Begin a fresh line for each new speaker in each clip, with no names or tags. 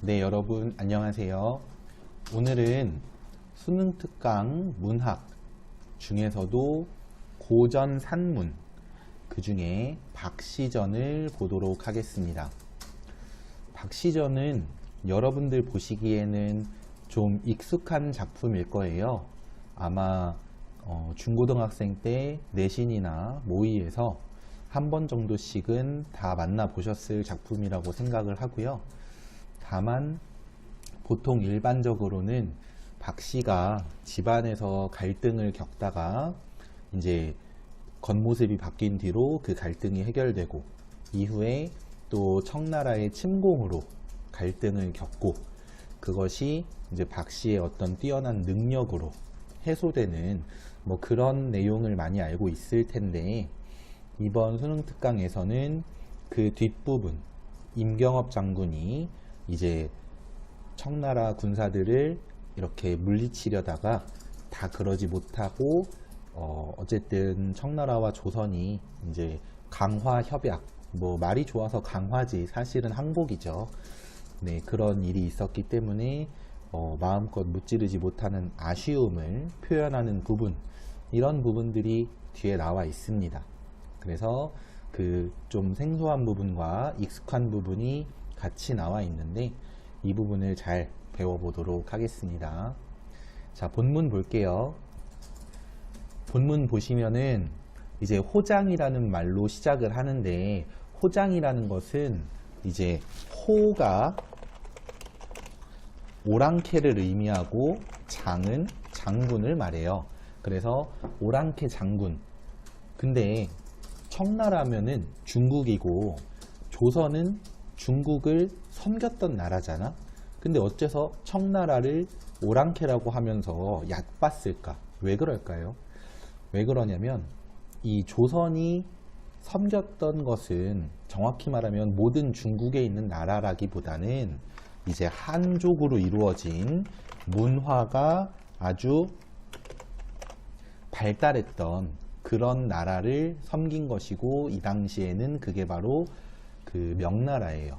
네, 여러분 안녕하세요. 오늘은 수능 특강 문학 중에서도 고전 산문, 그 중에 박시전을 보도록 하겠습니다. 박시전은 여러분들 보시기에는 좀 익숙한 작품일 거예요. 아마 중고등학생 때 내신이나 모의에서 한 번 정도씩은 다 만나보셨을 작품이라고 생각을 하고요. 다만 보통 일반적으로는 박씨가 집안에서 갈등을 겪다가 이제 겉모습이 바뀐 뒤로 그 갈등이 해결되고 이후에 또 청나라의 침공으로 갈등을 겪고 그것이 이제 박씨의 어떤 뛰어난 능력으로 해소되는 뭐 그런 내용을 많이 알고 있을 텐데, 이번 수능 특강에서는 그 뒷부분, 임경업 장군이 이제 청나라 군사들을 이렇게 물리치려다가 다 그러지 못하고 어쨌든 청나라와 조선이 이제 강화 협약, 뭐 말이 좋아서 강화지 사실은 항복이죠. 네, 그런 일이 있었기 때문에 마음껏 무찌르지 못하는 아쉬움을 표현하는 부분, 이런 부분들이 뒤에 나와 있습니다. 그래서 그 좀 생소한 부분과 익숙한 부분이 같이 나와 있는데 이 부분을 잘 배워보도록 하겠습니다. 자, 본문 볼게요. 본문 보시면은 이제 호장이라는 말로 시작을 하는데, 호장이라는 것은 이제 호가 오랑캐를 의미하고 장은 장군을 말해요. 그래서 오랑캐 장군. 근데 청나라면은 중국이고 조선은 중국을 섬겼던 나라잖아. 근데 어째서 청나라를 오랑캐라고 하면서 얕봤을까? 왜 그럴까요? 왜 그러냐면 이 조선이 섬겼던 것은 정확히 말하면 모든 중국에 있는 나라라기보다는 이제 한족으로 이루어진 문화가 아주 발달했던 그런 나라를 섬긴 것이고, 이 당시에는 그게 바로 그 명나라예요.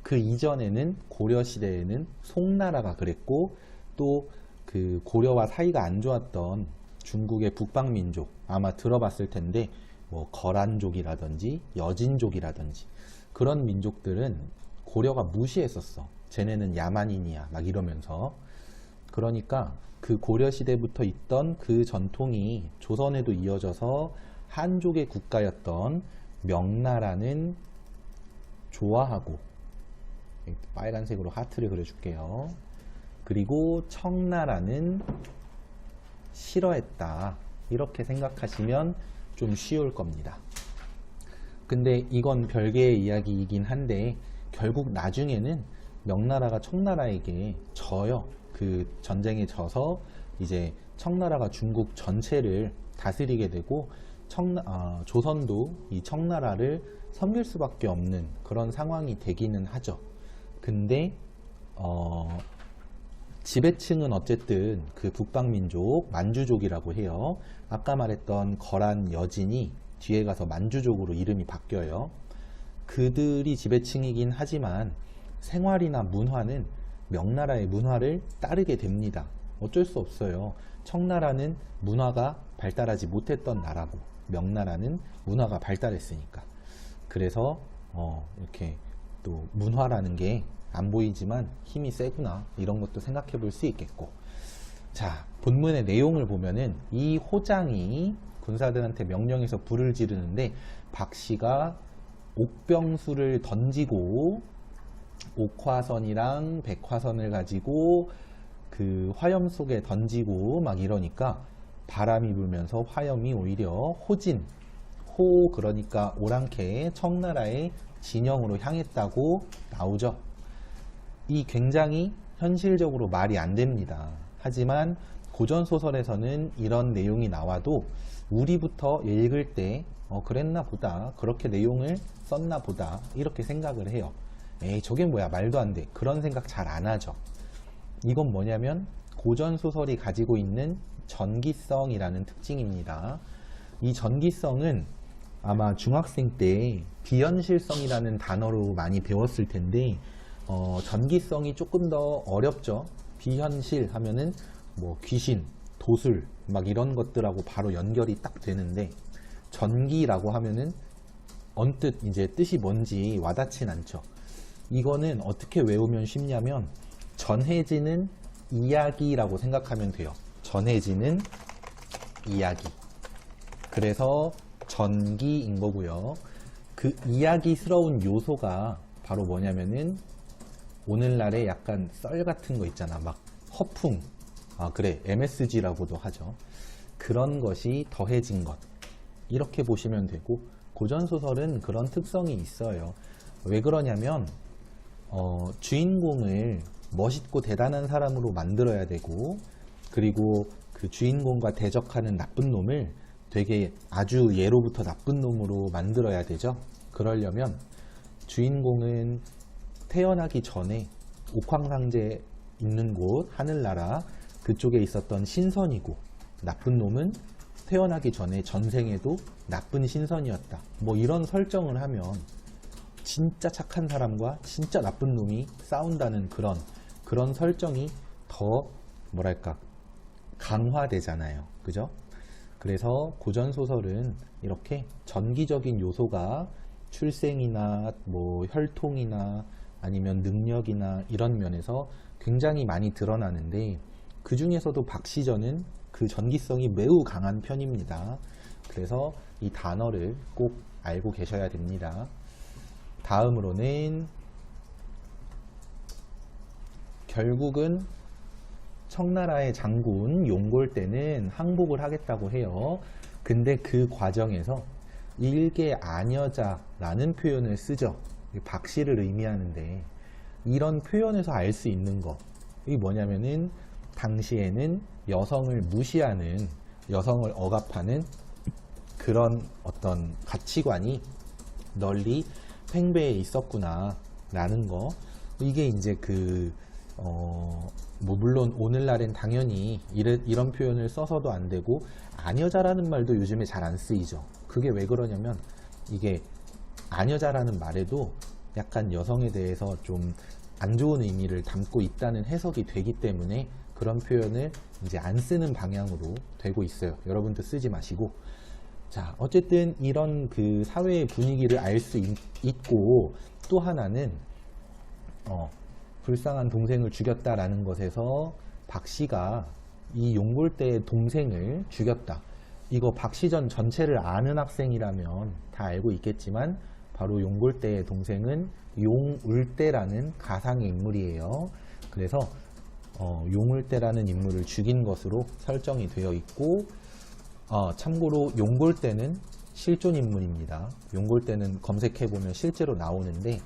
그 이전에는 고려시대에는 송나라가 그랬고, 또 그 고려와 사이가 안 좋았던 중국의 북방민족, 아마 들어봤을 텐데 뭐 거란족이라든지 여진족이라든지 그런 민족들은 고려가 무시했었어. 쟤네는 야만인이야 막 이러면서. 그러니까 그 고려시대부터 있던 그 전통이 조선에도 이어져서 한족의 국가였던 명나라는 좋아하고, 빨간색으로 하트를 그려줄게요. 그리고 청나라는 싫어했다, 이렇게 생각하시면 좀 쉬울 겁니다. 근데 이건 별개의 이야기이긴 한데 결국 나중에는 명나라가 청나라에게 져요. 그 전쟁에 져서 이제 청나라가 중국 전체를 다스리게 되고 조선도 이 청나라를 섬길 수밖에 없는 그런 상황이 되기는 하죠. 근데 지배층은 어쨌든 그 북방민족 만주족이라고 해요. 아까 말했던 거란 여진이 뒤에 가서 만주족으로 이름이 바뀌어요. 그들이 지배층이긴 하지만 생활이나 문화는 명나라의 문화를 따르게 됩니다. 어쩔 수 없어요. 청나라는 문화가 발달하지 못했던 나라고 명나라는 문화가 발달했으니까. 그래서 이렇게 또 문화라는 게 안 보이지만 힘이 세구나, 이런 것도 생각해 볼 수 있겠고. 자, 본문의 내용을 보면은 이 호장이 군사들한테 명령해서 불을 지르는데, 박씨가 옥병수를 던지고 옥화선이랑 백화선을 가지고 그 화염 속에 던지고 막 이러니까 바람이 불면서 화염이 오히려 호 그러니까 오랑캐 청나라의 진영으로 향했다고 나오죠. 이 굉장히 현실적으로 말이 안 됩니다. 하지만 고전소설에서는 이런 내용이 나와도 우리부터 읽을 때 그랬나 보다, 그렇게 내용을 썼나 보다, 이렇게 생각을 해요. 에이, 저게 뭐야, 말도 안 돼, 그런 생각 잘 안 하죠. 이건 뭐냐면 고전소설이 가지고 있는 전기성이라는 특징입니다. 이 전기성은 아마 중학생 때 비현실성이라는 단어로 많이 배웠을 텐데, 전기성이 조금 더 어렵죠. 비현실 하면은 뭐 귀신, 도술 막 이런 것들하고 바로 연결이 딱 되는데, 전기라고 하면은 언뜻 이제 뜻이 뭔지 와닿진 않죠. 이거는 어떻게 외우면 쉽냐면 전해지는 이야기라고 생각하면 돼요. 전해지는 이야기. 그래서 전기인 거고요. 그 이야기스러운 요소가 바로 뭐냐면은 오늘날에 약간 썰 같은 거 있잖아. 막 허풍. 아, 그래. MSG라고도 하죠. 그런 것이 더해진 것. 이렇게 보시면 되고, 고전소설은 그런 특성이 있어요. 왜 그러냐면, 주인공을 멋있고 대단한 사람으로 만들어야 되고, 그리고 그 주인공과 대적하는 나쁜 놈을 되게 아주 예로부터 나쁜 놈으로 만들어야 되죠. 그러려면 주인공은 태어나기 전에 옥황상제 있는 곳 하늘나라 그쪽에 있었던 신선이고, 나쁜 놈은 태어나기 전에 전생에도 나쁜 신선이었다. 뭐 이런 설정을 하면 진짜 착한 사람과 진짜 나쁜 놈이 싸운다는 그런 설정이 더 뭐랄까 강화되잖아요. 그죠? 그래서 고전소설은 이렇게 전기적인 요소가 출생이나 뭐 혈통이나 아니면 능력이나 이런 면에서 굉장히 많이 드러나는데, 그 중에서도 박시전은 그 전기성이 매우 강한 편입니다. 그래서 이 단어를 꼭 알고 계셔야 됩니다. 다음으로는 결국은 청나라의 장군 용골대는 항복을 하겠다고 해요. 근데 그 과정에서 일개 아녀자라는 표현을 쓰죠. 박씨를 의미하는데, 이런 표현에서 알 수 있는 거, 이게 뭐냐면은 당시에는 여성을 무시하는, 여성을 억압하는 그런 어떤 가치관이 널리 팽배해 있었구나 라는 거. 이게 이제 뭐 물론 오늘날엔 당연히 이런 표현을 써서도 안 되고, 아녀자라는 말도 요즘에 잘 안 쓰이죠. 그게 왜 그러냐면, 이게 아녀자라는 말에도 약간 여성에 대해서 좀 안 좋은 의미를 담고 있다는 해석이 되기 때문에 그런 표현을 이제 안 쓰는 방향으로 되고 있어요. 여러분도 쓰지 마시고. 자, 어쨌든 이런 그 사회의 분위기를 알 수 있고, 또 하나는 불쌍한 동생을 죽였다라는 것에서 박씨가 이 용골대의 동생을 죽였다. 이거 박시전 전체를 아는 학생이라면 다 알고 있겠지만, 바로 용골대의 동생은 용울대라는 가상의 인물이에요. 그래서 용울대라는 인물을 죽인 것으로 설정이 되어 있고, 참고로 용골대는 실존 인물입니다. 용골대는 검색해보면 실제로 나오는데,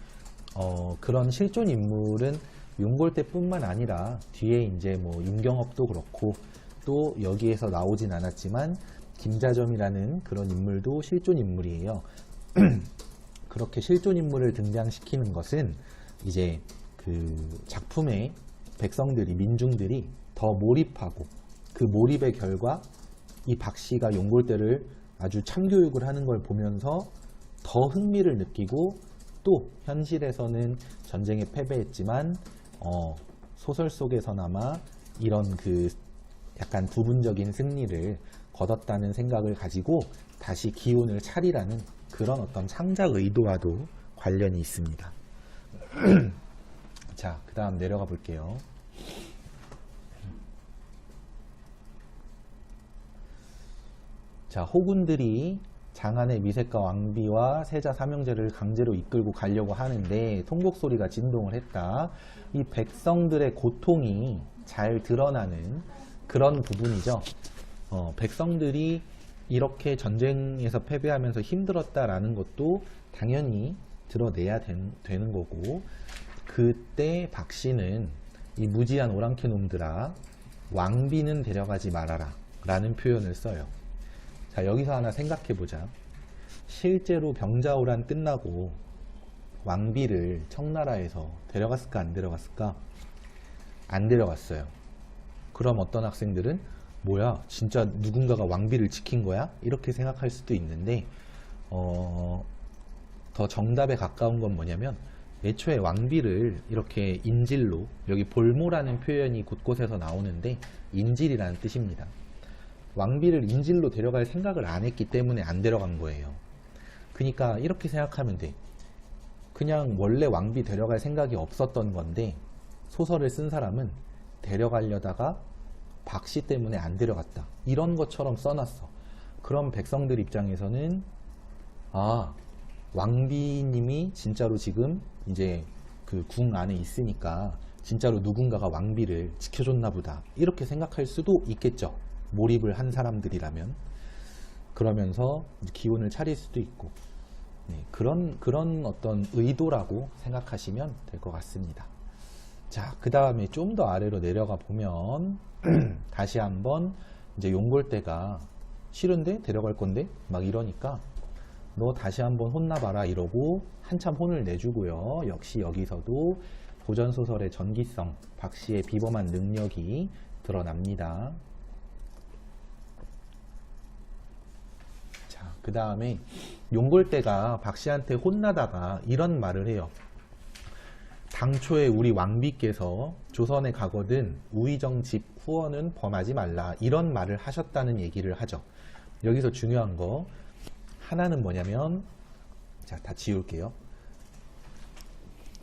그런 실존 인물은 용골대뿐만 아니라 뒤에 이제 뭐 임경업도 그렇고, 또 여기에서 나오진 않았지만 김자점이라는 그런 인물도 실존 인물이에요. 그렇게 실존 인물을 등장시키는 것은 이제 그 작품에 백성들이, 민중들이 더 몰입하고, 그 몰입의 결과 이 박씨가 용골대를 아주 참교육을 하는 걸 보면서 더 흥미를 느끼고, 또 현실에서는 전쟁에 패배했지만 소설 속에서나마 이런 그 약간 부분적인 승리를 거뒀다는 생각을 가지고 다시 기운을 차리라는 그런 어떤 창작 의도와도 관련이 있습니다. 자, 그 다음 내려가 볼게요. 자, 호군들이 장안의 미색과 왕비와 세자 삼형제를 강제로 이끌고 가려고 하는데 통곡 소리가 진동을 했다. 이 백성들의 고통이 잘 드러나는 그런 부분이죠. 백성들이 이렇게 전쟁에서 패배하면서 힘들었다라는 것도 당연히 드러내야 되는 거고, 그때 박씨는 이 무지한 오랑캐 놈들아, 왕비는 데려가지 말아라 라는 표현을 써요. 자, 여기서 하나 생각해 보자. 실제로 병자호란 끝나고 왕비를 청나라에서 데려갔을까 안 데려갔을까? 안 데려갔어요. 그럼 어떤 학생들은 뭐야, 진짜 누군가가 왕비를 지킨 거야? 이렇게 생각할 수도 있는데, 더 정답에 가까운 건 뭐냐면 애초에 왕비를 이렇게 인질로, 여기 볼모라는 표현이 곳곳에서 나오는데 인질이라는 뜻입니다. 왕비를 인질로 데려갈 생각을 안 했기 때문에 안 데려간 거예요. 그러니까 이렇게 생각하면 돼. 그냥 원래 왕비 데려갈 생각이 없었던 건데 소설을 쓴 사람은 데려가려다가 박씨 때문에 안 데려갔다, 이런 것처럼 써놨어. 그럼 백성들 입장에서는 아, 왕비님이 진짜로 지금 이제 그 궁 안에 있으니까 진짜로 누군가가 왕비를 지켜줬나 보다, 이렇게 생각할 수도 있겠죠. 몰입을 한 사람들이라면. 그러면서 기운을 차릴 수도 있고, 네, 그런 어떤 의도라고 생각하시면 될 것 같습니다. 자, 그 다음에 좀 더 아래로 내려가 보면 다시 한번 이제 용골대가 싫은데 데려갈 건데 막 이러니까 너 다시 한번 혼나봐라 이러고 한참 혼을 내주고요. 역시 여기서도 고전소설의 전기성, 박씨의 비범한 능력이 드러납니다. 자, 그 다음에 용골대가 박씨한테 혼나다가 이런 말을 해요. 당초에 우리 왕비께서 조선에 가거든 우의정 집 후원은 범하지 말라, 이런 말을 하셨다는 얘기를 하죠. 여기서 중요한 거 하나는 뭐냐면, 자, 다 지울게요.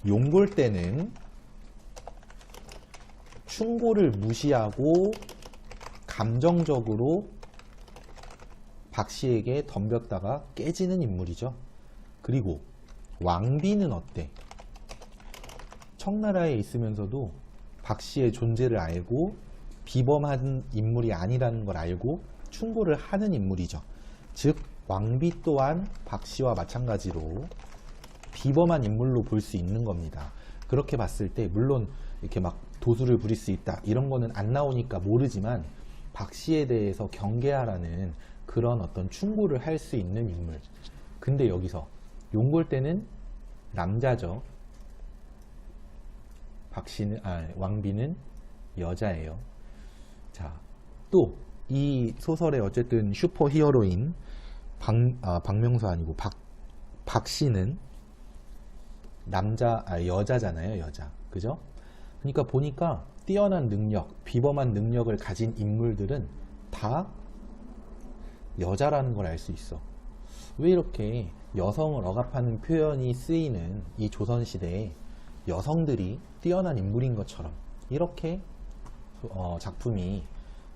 용골대는 충고를 무시하고 감정적으로 박씨에게 덤볐다가 깨지는 인물이죠. 그리고 왕비는 어때? 청나라에 있으면서도 박씨의 존재를 알고 비범한 인물이 아니라는 걸 알고 충고를 하는 인물이죠. 즉 왕비 또한 박씨와 마찬가지로 비범한 인물로 볼 수 있는 겁니다. 그렇게 봤을 때 물론 이렇게 막 도수를 부릴 수 있다 이런 거는 안 나오니까 모르지만 박씨에 대해서 경계하라는 그런 어떤 충고를 할 수 있는 인물. 근데 여기서 용골대는 남자죠. 왕비는 여자예요. 자, 또 이 소설의 어쨌든 슈퍼 히어로인 박명수 아니고 박씨는 여자잖아요, 여자. 그죠? 그러니까 보니까 뛰어난 능력, 비범한 능력을 가진 인물들은 다 여자라는 걸 알 수 있어. 왜 이렇게 여성을 억압하는 표현이 쓰이는 이 조선시대에 여성들이 뛰어난 인물인 것처럼 이렇게 작품이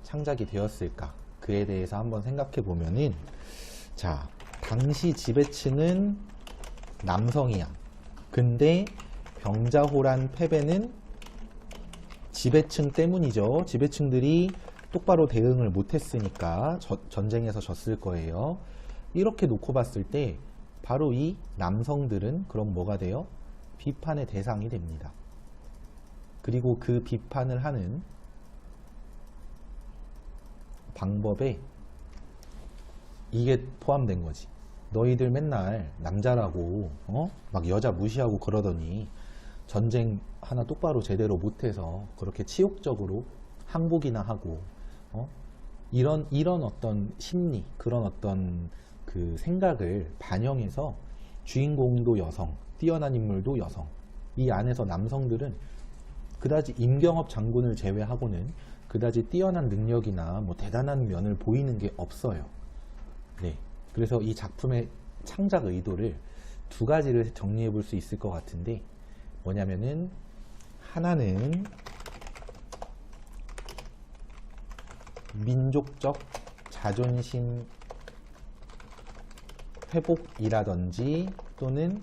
창작이 되었을까? 그에 대해서 한번 생각해 보면은, 자, 당시 지배층은 남성이야. 근데 병자호란 패배는 지배층 때문이죠. 지배층들이 똑바로 대응을 못했으니까 전쟁에서 졌을 거예요. 이렇게 놓고 봤을 때 바로 이 남성들은 그럼 뭐가 돼요? 비판의 대상이 됩니다. 그리고 그 비판을 하는 방법에 이게 포함된 거지. 너희들 맨날 남자라고 막 여자 무시하고 그러더니 전쟁 하나 똑바로 제대로 못해서 그렇게 치욕적으로 항복이나 하고 이런 어떤 심리, 그런 어떤 그 생각을 반영해서 주인공도 여성, 뛰어난 인물도 여성, 이 안에서 남성들은 그다지 임경업 장군을 제외하고는 그다지 뛰어난 능력이나 뭐 대단한 면을 보이는 게 없어요. 네, 그래서 이 작품의 창작 의도를 두 가지를 정리해 볼 수 있을 것 같은데, 뭐냐면은 하나는 민족적 자존심 회복이라든지 또는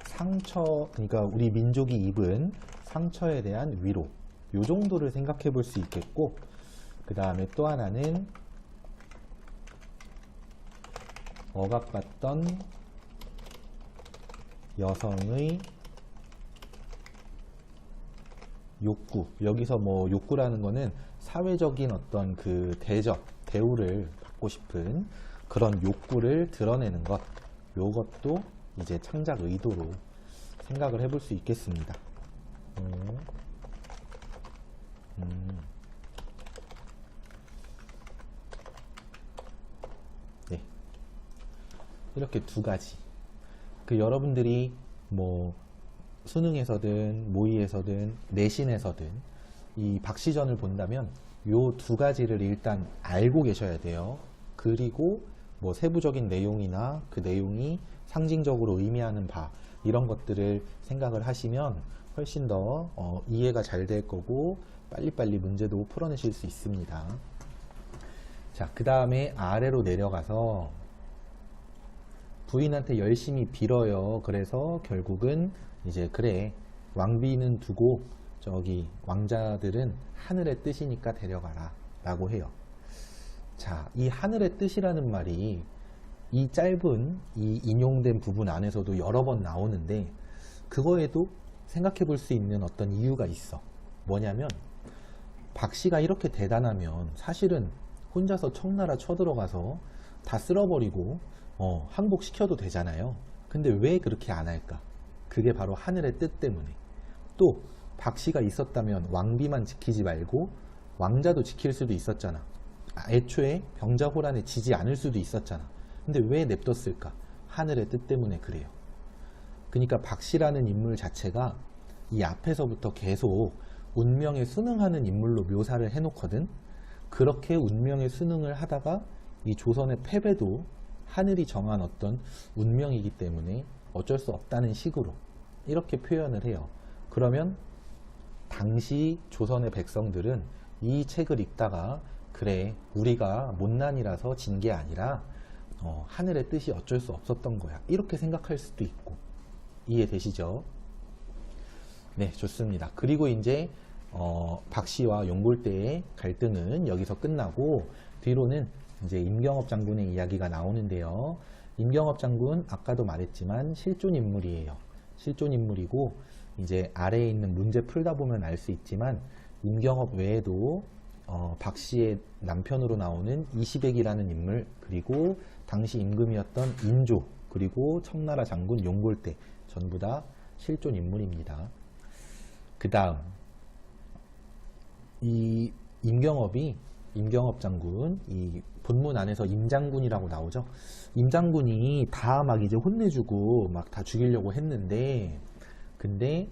상처, 그러니까 우리 민족이 입은 상처에 대한 위로, 요 정도를 생각해 볼 수 있겠고, 그 다음에 또 하나는 억압받던 여성의 욕구, 여기서 뭐 욕구라는 거는 사회적인 어떤 그 대우를 받고 싶은 그런 욕구를 드러내는 것, 요것도 이제 창작 의도로 생각을 해볼 수 있겠습니다. 이렇게 두 가지. 여러분들이 뭐 수능에서든 모의에서든 내신에서든 이 박시전을 본다면 요 두 가지를 일단 알고 계셔야 돼요. 그리고 뭐 세부적인 내용이나 그 내용이 상징적으로 의미하는 바 이런 것들을 생각을 하시면 훨씬 더 이해가 잘 될 거고 빨리빨리 문제도 풀어내실 수 있습니다. 자, 그 다음에 아래로 내려가서 부인한테 열심히 빌어요. 그래서 결국은 이제 그래 왕비는 두고 저기 왕자들은 하늘의 뜻이니까 데려가라 라고 해요. 자, 이 하늘의 뜻이라는 말이 이 짧은 이 인용된 부분 안에서도 여러 번 나오는데 그거에도 생각해 볼 수 있는 어떤 이유가 있어. 뭐냐면 박씨가 이렇게 대단하면 사실은 혼자서 청나라 쳐들어가서 다 쓸어버리고 항복시켜도 되잖아요. 근데 왜 그렇게 안 할까? 그게 바로 하늘의 뜻 때문에. 또 박씨가 있었다면 왕비만 지키지 말고 왕자도 지킬 수도 있었잖아. 애초에 병자호란에 지지 않을 수도 있었잖아. 근데 왜 냅뒀을까? 하늘의 뜻 때문에 그래요. 그러니까 박씨라는 인물 자체가 이 앞에서부터 계속 운명에 순응하는 인물로 묘사를 해놓거든. 그렇게 운명에 순응을 하다가 이 조선의 패배도 하늘이 정한 어떤 운명이기 때문에 어쩔 수 없다는 식으로 이렇게 표현을 해요. 그러면 당시 조선의 백성들은 이 책을 읽다가 그래 우리가 못난이라서 진 게 아니라 하늘의 뜻이 어쩔 수 없었던 거야 이렇게 생각할 수도 있고. 이해되시죠? 네, 좋습니다. 그리고 이제 박씨와 용골대의 갈등은 여기서 끝나고 뒤로는 이제 임경업 장군의 이야기가 나오는데요. 임경업 장군 아까도 말했지만 실존 인물이에요. 실존 인물이고 이제 아래에 있는 문제 풀다 보면 알 수 있지만 임경업 외에도 박씨의 남편으로 나오는 이시백이라는 인물, 그리고 당시 임금이었던 인조, 그리고 청나라 장군 용골대 전부 다 실존 인물입니다. 그 다음 이 임경업 장군, 이 본문 안에서 임장군이라고 나오죠. 임장군이 다 막 이제 혼내주고 막 다 죽이려고 했는데 근데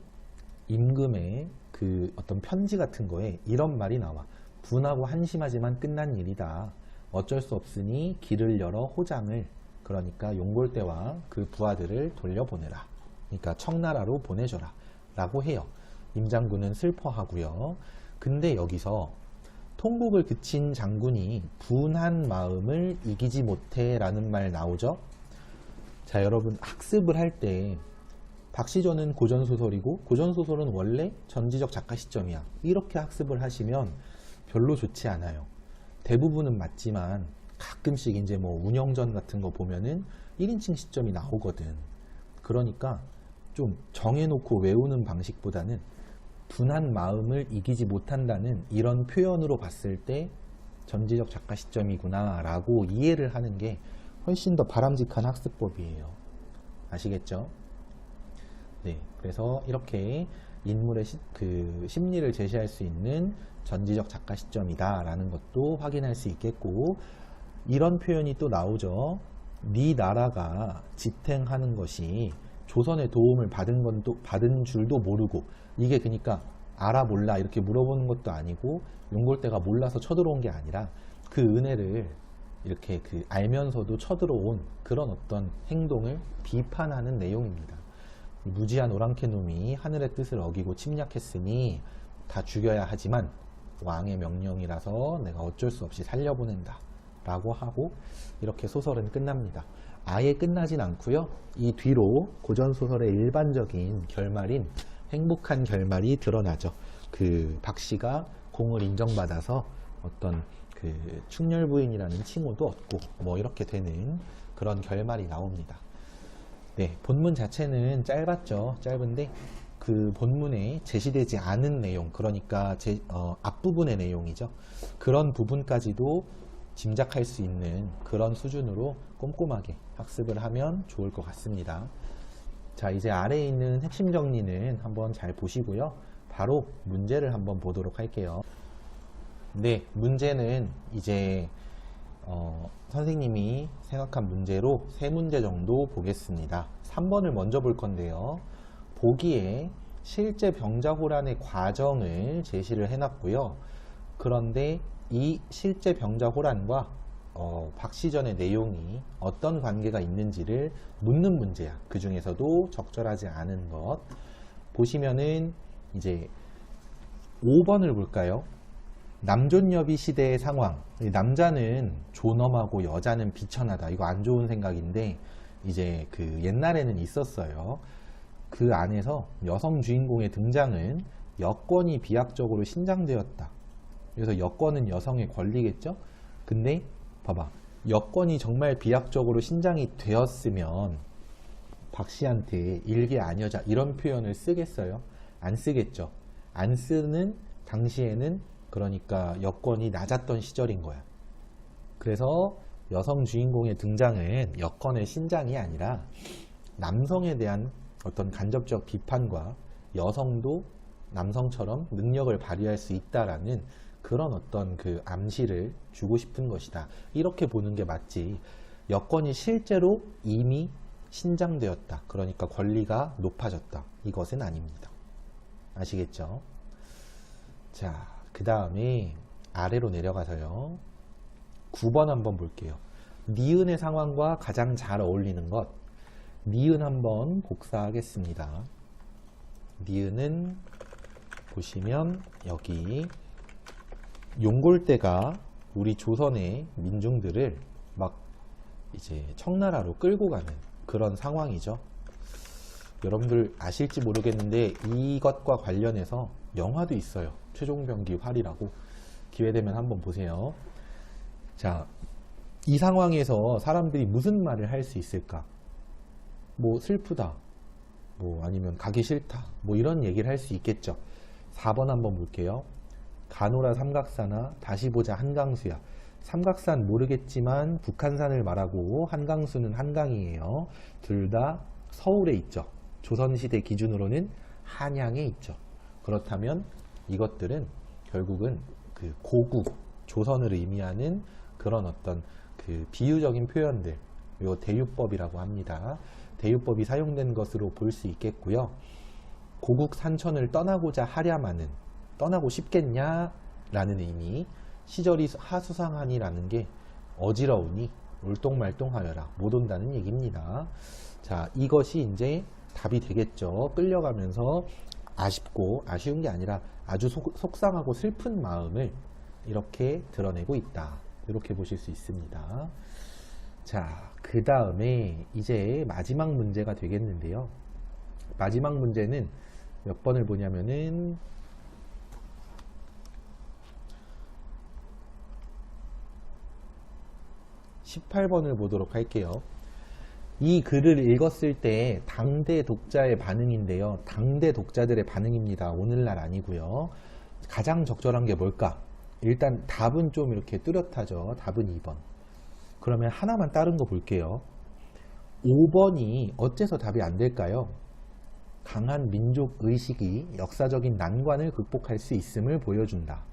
임금의 그 어떤 편지 같은 거에 이런 말이 나와. 분하고 한심하지만 끝난 일이다. 어쩔 수 없으니 길을 열어 호장을, 그러니까 용골대와 그 부하들을 돌려보내라. 그러니까 청나라로 보내줘라 라고 해요. 임장군은 슬퍼하고요. 근데 여기서 통곡을 그친 장군이 분한 마음을 이기지 못해 라는 말 나오죠. 자, 여러분 학습을 할 때 박시전은 고전소설이고 고전소설은 원래 전지적 작가 시점이야 이렇게 학습을 하시면 별로 좋지 않아요. 대부분은 맞지만 가끔씩 이제 뭐 운영전 같은 거 보면은 1인칭 시점이 나오거든. 그러니까 좀 정해놓고 외우는 방식보다는 분한 마음을 이기지 못한다는 이런 표현으로 봤을 때 전지적 작가 시점이구나 라고 이해를 하는 게 훨씬 더 바람직한 학습법이에요. 아시겠죠? 네, 그래서 이렇게 인물의 그 심리를 제시할 수 있는 전지적 작가 시점이다 라는 것도 확인할 수 있겠고, 이런 표현이 또 나오죠. 네 나라가 지탱하는 것이 조선의 도움을 받은 줄도 모르고, 이게 그러니까 알아 몰라 이렇게 물어보는 것도 아니고 용골대가 몰라서 쳐들어온 게 아니라 그 은혜를 이렇게 알면서도 쳐들어온 그런 어떤 행동을 비판하는 내용입니다. 무지한 오랑캐 놈이 하늘의 뜻을 어기고 침략했으니 다 죽여야 하지만 왕의 명령이라서 내가 어쩔 수 없이 살려보낸다 라고 하고 이렇게 소설은 끝납니다. 아예 끝나진 않고요. 이 뒤로 고전소설의 일반적인 결말인 행복한 결말이 드러나죠. 그 박씨가 공을 인정받아서 어떤 그 충렬부인이라는 칭호도 얻고 뭐 이렇게 되는 그런 결말이 나옵니다. 네, 본문 자체는 짧았죠. 짧은데 그 본문에 제시되지 않은 내용, 그러니까 앞부분의 내용이죠. 그런 부분까지도 짐작할 수 있는 그런 수준으로 꼼꼼하게 학습을 하면 좋을 것 같습니다. 자, 이제 아래에 있는 핵심 정리는 한번 잘 보시고요. 바로 문제를 한번 보도록 할게요. 네, 문제는 이제 선생님이 생각한 문제로 3문제 정도 보겠습니다. 3번을 먼저 볼 건데요. 보기에 실제 병자호란의 과정을 제시를 해놨고요. 그런데 이 실제 병자호란과 박시전의 내용이 어떤 관계가 있는지를 묻는 문제야. 그 중에서도 적절하지 않은 것. 보시면은 이제 5번을 볼까요? 남존여비 시대의 상황. 남자는 존엄하고 여자는 비천하다. 이거 안 좋은 생각인데 이제 그 옛날에는 있었어요. 그 안에서 여성 주인공의 등장은 여권이 비약적으로 신장되었다. 그래서 여권은 여성의 권리겠죠? 근데 봐봐. 여권이 정말 비약적으로 신장이 되었으면 박씨한테 일개 아녀자 이런 표현을 쓰겠어요? 안 쓰겠죠? 안 쓰는 당시에는 그러니까 여권이 낮았던 시절인 거야. 그래서 여성 주인공의 등장은 여권의 신장이 아니라 남성에 대한 어떤 간접적 비판과 여성도 남성처럼 능력을 발휘할 수 있다라는 그런 어떤 그 암시를 주고 싶은 것이다. 이렇게 보는 게 맞지. 여권이 실제로 이미 신장되었다. 그러니까 권리가 높아졌다. 이것은 아닙니다. 아시겠죠? 자, 그 다음에 아래로 내려가서요. 9번 한번 볼게요. 니은의 상황과 가장 잘 어울리는 것. 니은 한번 복사하겠습니다. 니은은 보시면 여기 용골대가 우리 조선의 민중들을 막 이제 청나라로 끌고 가는 그런 상황이죠. 여러분들 아실지 모르겠는데 이것과 관련해서 영화도 있어요. 최종병기 활이라고. 기회되면 한번 보세요. 자, 이 상황에서 사람들이 무슨 말을 할 수 있을까? 뭐 슬프다, 뭐 아니면 가기 싫다, 뭐 이런 얘기를 할 수 있겠죠. 4번 한번 볼게요. 가노라 삼각사나 다시 보자 한강수야. 삼각산 모르겠지만 북한산을 말하고 한강수는 한강이에요. 둘 다 서울에 있죠. 조선시대 기준으로는 한양에 있죠. 그렇다면 이것들은 결국은 그 고국, 조선을 의미하는 그런 어떤 그 비유적인 표현들, 요 대유법이라고 합니다. 대유법이 사용된 것으로 볼 수 있겠고요. 고국 산천을 떠나고자 하랴마는, 떠나고 싶겠냐? 라는 의미, 시절이 하수상하니라는 게 어지러우니 올똥말똥하여라, 못 온다는 얘기입니다. 자, 이것이 이제 답이 되겠죠. 끌려가면서 아쉽고, 아쉬운 게 아니라 아주 속상하고 슬픈 마음을 이렇게 드러내고 있다. 이렇게 보실 수 있습니다. 자, 그 다음에 이제 마지막 문제가 되겠는데요. 마지막 문제는 몇 번을 보냐면은 18번을 보도록 할게요. 이 글을 읽었을 때 당대 독자의 반응인데요. 당대 독자들의 반응입니다. 오늘날 아니고요. 가장 적절한 게 뭘까? 일단 답은 좀 이렇게 뚜렷하죠. 답은 2번. 그러면 하나만 다른 거 볼게요. 5번이 어째서 답이 안 될까요? 강한 민족 의식이 역사적인 난관을 극복할 수 있음을 보여준다.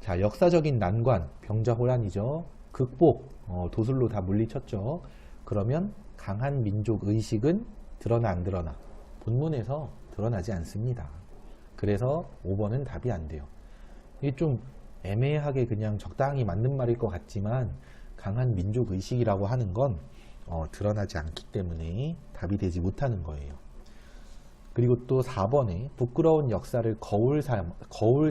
자, 역사적인 난관, 병자호란이죠. 극복, 도술로 다 물리쳤죠. 그러면 강한 민족 의식은 드러나 안 드러나? 본문에서 드러나지 않습니다. 그래서 5번은 답이 안 돼요. 이게 좀 애매하게 그냥 적당히 맞는 말일 것 같지만 강한 민족 의식이라고 하는 건 드러나지 않기 때문에 답이 되지 못하는 거예요. 그리고 또 4번에 부끄러운 역사를 거울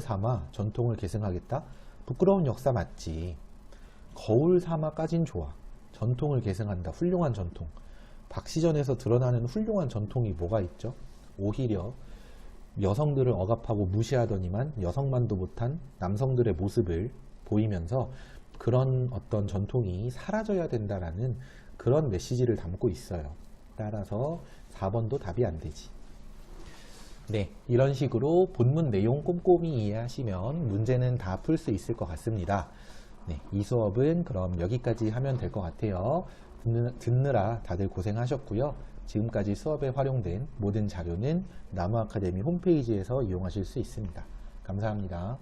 삼아 전통을 계승하겠다? 부끄러운 역사 맞지. 거울 삼아까진 좋아. 전통을 계승한다. 훌륭한 전통. 박시전에서 드러나는 훌륭한 전통이 뭐가 있죠? 오히려 여성들을 억압하고 무시하더니만 여성만도 못한 남성들의 모습을 보이면서 그런 어떤 전통이 사라져야 된다라는 그런 메시지를 담고 있어요. 따라서 4번도 답이 안 되지. 네, 이런 식으로 본문 내용 꼼꼼히 이해하시면 문제는 다 풀 수 있을 것 같습니다. 네, 이 수업은 그럼 여기까지 하면 될 것 같아요. 듣느라 다들 고생하셨고요. 지금까지 수업에 활용된 모든 자료는 나무아카데미 홈페이지에서 이용하실 수 있습니다. 감사합니다.